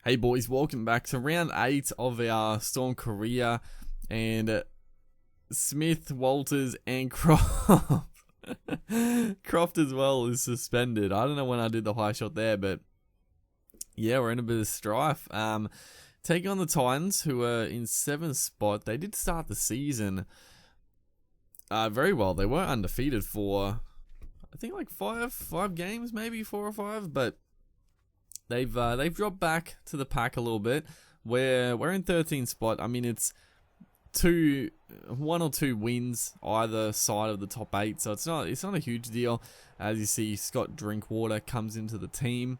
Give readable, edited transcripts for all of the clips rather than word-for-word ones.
Hey boys, welcome back to round 8 of our Storm career, and Smith, Walters and Croft Croft as well is suspended. I don't know when I did the high shot there, but yeah, we're in a bit of strife. Taking on the Titans, who are in 7th spot. They did start the season very well. They weren't undefeated for, I think, like five games, maybe 4 or 5, but they've dropped back to the pack a little bit. We're in 13th spot. I mean, it's 1 or 2 wins either side of the top 8, so it's not a huge deal. As you see, Scott Drinkwater comes into the team.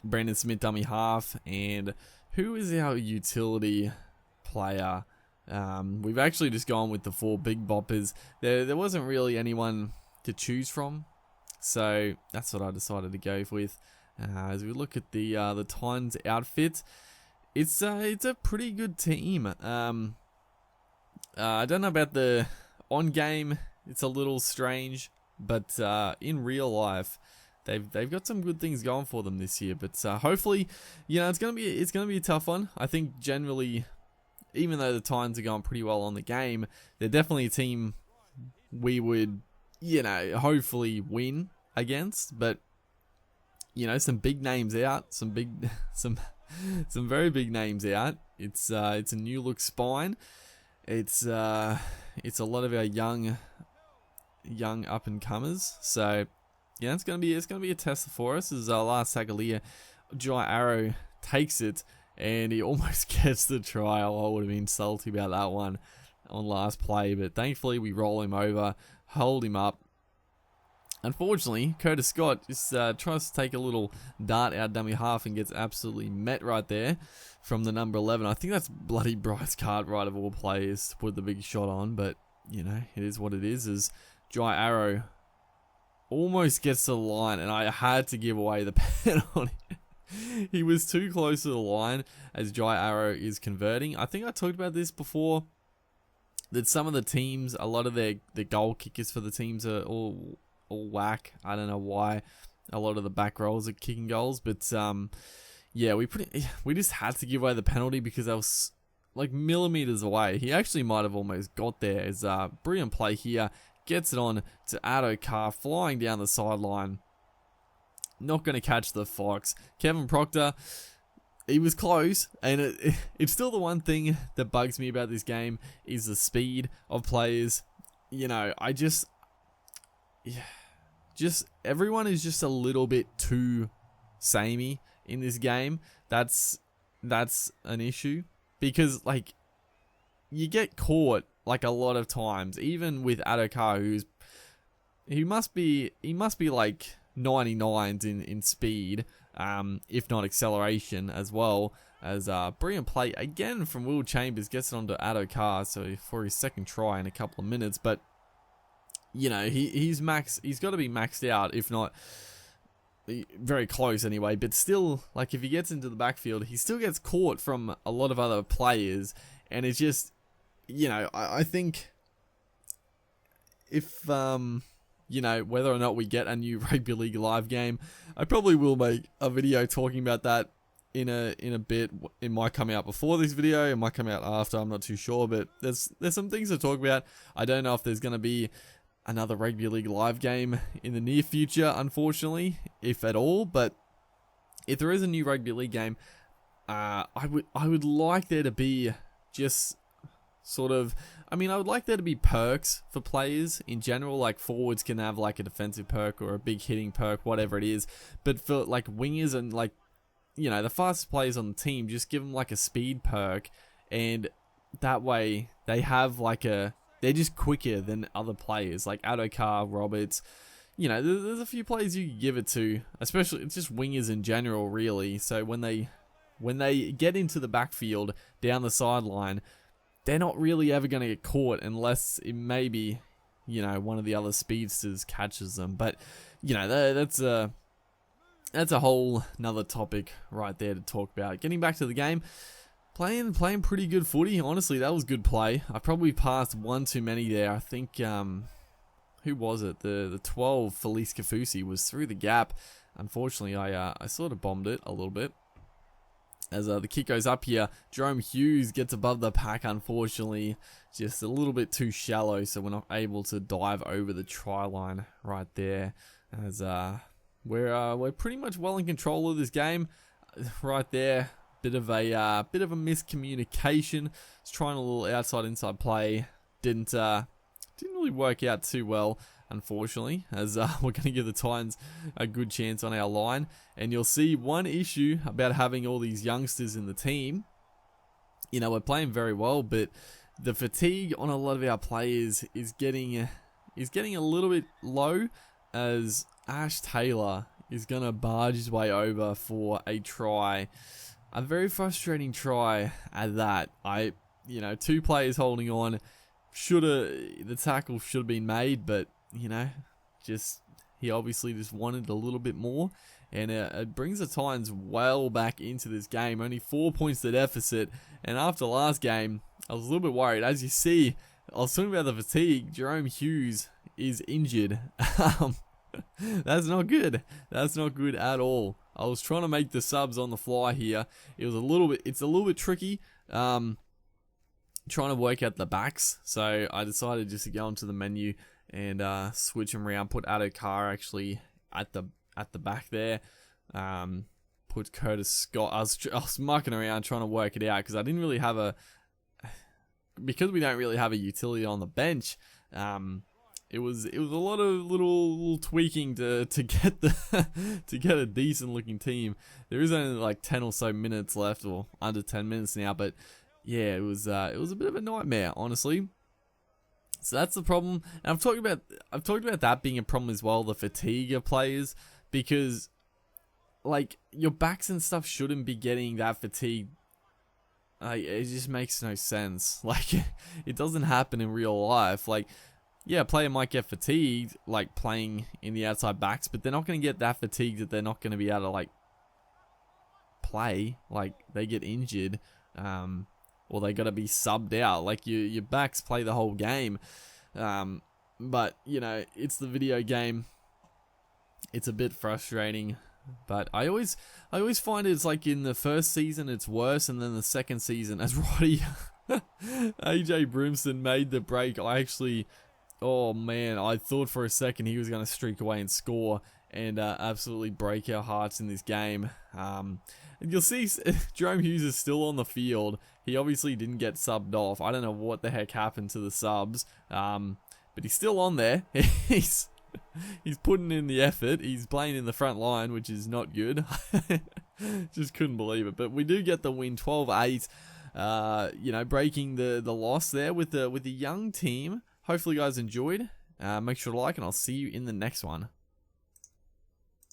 Brandon Smith, dummy half, and who is our utility player? We've actually just gone with the 4 big boppers. There wasn't really anyone to choose from, so that's what I decided to go with. As we look at the Titans outfit, it's a pretty good team. I don't know about the on game; it's a little strange, but in real life, they've got some good things going for them this year. But hopefully, it's gonna be a tough one. I think generally, even though the Titans are going pretty well on the game, they're definitely a team we would hopefully win against. But some big names out, some very big names out. It's a new look spine. It's a lot of our young up and comers. So yeah, it's gonna be a test for us. As last Sagalia, Jai Arrow takes it and he almost gets the try. I would have been salty about that one on last play, but thankfully we roll him over, hold him up. Unfortunately, Curtis Scott just tries to take a little dart out dummy half and gets absolutely met right there from the number 11. I think that's bloody Bryce Cartwright of all players to put the big shot on, but it is what it is. As Jai Arrow almost gets to the line, and I had to give away the penalty. He was too close to the line as Jai Arrow is converting. I think I talked about this before, that some of the teams, a lot of the goal kickers for the teams are all whack. I don't know why a lot of the back rows are kicking goals, but yeah, we just had to give away the penalty because I was like millimeters away. He actually might have almost got there. As brilliant play here, gets it on to Addo Carr, flying down the sideline, not going to catch the fox. Kevin Proctor, he was close, and it's still the one thing that bugs me about this game is the speed of players. Everyone is just a little bit too samey in this game. That's an issue, because you get caught a lot of times, even with Adokar, he must be like 99s in speed, if not acceleration as well. As brilliant play again from Will Chambers, gets it onto Adokar, so for his second try in a couple of minutes. But he's got to be maxed out, if not very close anyway. But still, if he gets into the backfield, he still gets caught from a lot of other players, and it's just, I think if whether or not we get a new Rugby League Live game, I probably will make a video talking about that in a bit. It might come out before this video, it might come out after, I'm not too sure, but there's some things to talk about. I don't know if there's going to be another Rugby League Live game in the near future, unfortunately, if at all. But if there is a new Rugby League game, I would like there to be just sort of, I would like there to be perks for players in general. Like forwards can have a defensive perk or a big hitting perk, whatever it is. But for wingers and the fastest players on the team, just give them a speed perk, and that way they have they're just quicker than other players like Adokar, Roberts. There's a few players you can give it to, especially it's just wingers in general, really. So when they get into the backfield down the sideline, they're not really ever going to get caught unless it maybe one of the other speedsters catches them. But that's a whole nother topic right there to talk about. Getting back to the game. Playing pretty good footy. Honestly, that was good play. I probably passed one too many there. I think, who was it? The 12, Felice Kafusi, was through the gap. Unfortunately, I sort of bombed it a little bit. As the kick goes up here, Jerome Hughes gets above the pack, unfortunately. Just a little bit too shallow, so we're not able to dive over the try line right there. As we're pretty much well in control of this game. Right there, bit of a miscommunication. Was trying a little outside-inside play. Didn't really work out too well, unfortunately, as we're going to give the Titans a good chance on our line. And you'll see one issue about having all these youngsters in the team. You know, we're playing very well, but the fatigue on a lot of our players is getting a little bit low, as Ash Taylor is going to barge his way over for a try. A very frustrating try at that. Two players holding on. The tackle should have been made, but, he obviously just wanted a little bit more. And it brings the Titans well back into this game. Only 4 points to deficit. And after last game, I was a little bit worried. As you see, I was talking about the fatigue. Jerome Hughes is injured. That's not good. That's not good at all. I was trying to make the subs on the fly here. It's a little bit tricky. Trying to work out the backs. So I decided just to go onto the menu and switch them around. Put Adokar actually at the back there. Put Curtis Scott. I was mucking around trying to work it out because I didn't really have because we don't really have a utility on the bench. It was a lot of little tweaking to get to get a decent looking team. There is only like 10 or so minutes left, or under 10 minutes now, but yeah, it was a bit of a nightmare, honestly. So that's the problem. And I've talked about that being a problem as well, the fatigue of players, because like your backs and stuff shouldn't be getting that fatigue. It just makes no sense. Like it doesn't happen in real life. Like, yeah, a player might get fatigued, like playing in the outside backs, but they're not going to get that fatigued that they're not going to be able to like play. Like they get injured, or they got to be subbed out. Like your backs play the whole game, but it's the video game. It's a bit frustrating, but I always find it's like in the first season it's worse, and then the second season, as Roddy AJ Brimson made the break, oh man, I thought for a second he was going to streak away and score and absolutely break our hearts in this game. And you'll see Jerome Hughes is still on the field. He obviously didn't get subbed off. I don't know what the heck happened to the subs, but he's still on there. He's putting in the effort. He's playing in the front line, which is not good. Just couldn't believe it. But we do get the win, 12-8. Breaking the loss there with the young team. Hopefully you guys enjoyed. Make sure to like, and I'll see you in the next one.